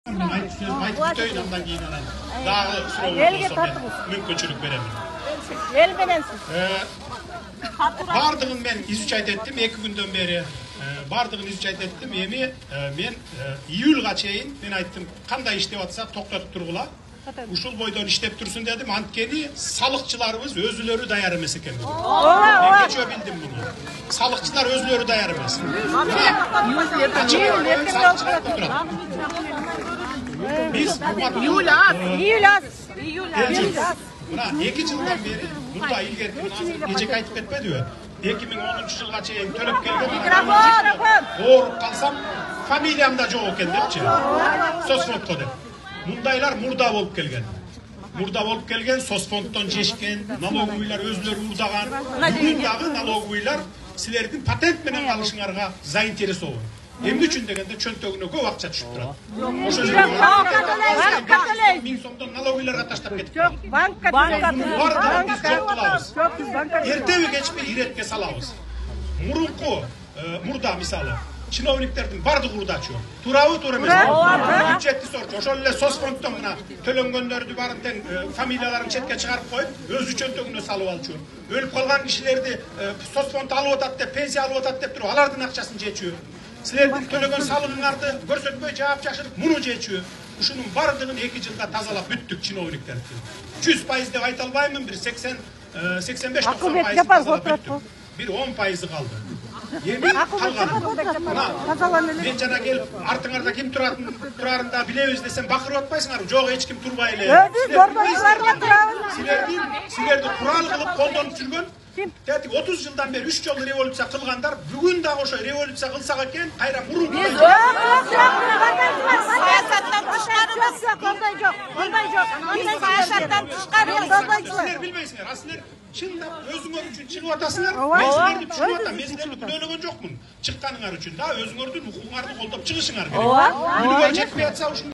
Aytып өтөйүн андан кийин анан дагы суроо болсо мен мүмкүнчүлүк берем. Эл мененсиз. Бардыгын мен изучать эттим 2 күндөн бери. Бардыгын изучать эттим. Эми мен июлга чейин мен айттым, кандай иштеп атсак токтотуп тургула. Ушул бойдон иштеп турсун дедим. Анткени салыкчыларыбыз өзүлөрү даяр эмес экен. Мен кечөө билдим муну. Салыкчылар өзүлөрү даяр эмес. Biz Muna 2 жылдан бери мурда илгерки кечеке айтып кетпедиби? 2010 жылга чейин төлөп келген. Ооруп калсам фамилиям да жок экен депчи. Соцфондко деп. Мундайлар мурда болуп келген. Мурда болуп келген, соцфонддон жешкен, налоговыйлар өзүлөрү урдаган. Бүгүн дагы налоговыйлар силердин патент менен калышыңарга заинтересован. Эмне үчүн дегенде чөнтөгүнө көп акча түшүп турат. Ошо жерде 1000 сомдон налоговыйларга таштап кетип. Жок, банкка биз жок кылабыз. Эртеби кечпи иретке салабыз. Мурда мисалы чиновниктердин бардыгы урдачу. Туурабы, туура эмеспи? Бюджетти сорчу. Ошол эле соцфонддон мына төлөнгөндөрдү барын тең фамилияларын четке чыгарып коюп, өзү чөнтөгүнө салып алчу. Өлүп калган кишилерди соцфонд алып атат деп, пенсия алып атат деп туруп, алардын акчасын жечү. Силердин төлөгөн салыгыңарды көрсөтпөй жаап жашырып, муну жечү. Ушунун бардыгын 2 жылда тазалап бүттүк чиновниктерди. 100% деп айта албаймын, бир 85-90% тазалап бүттүк. Бир 10% калды. Эми калган. Мен жана келип, артыңарда ким турарын да билебиз десем бакырып атпайсыңарбы? Жок, эч ким турбай эле. Силерди курал кылып колдонуп жүргөн 30 жылдан бeri 3 жолу революция кылгандар бүгүн дагы ошо революция кылсак экен, кайра мурун. Саясаттан тышкарыбыз. Ондай жок. Саясаттан тышкарыбыз. Силер билбейсиңер, а силер чындап өзүңөр үчүн чыгып атасыңар. Мен силерди түшүнүп атам, мен силерди күнөөлөгөн жокмун. Чыкканыңар үчүн да өзүңөрдүн укугуңарды колдоп чыгышыңар керек. Күнөө жетпей атса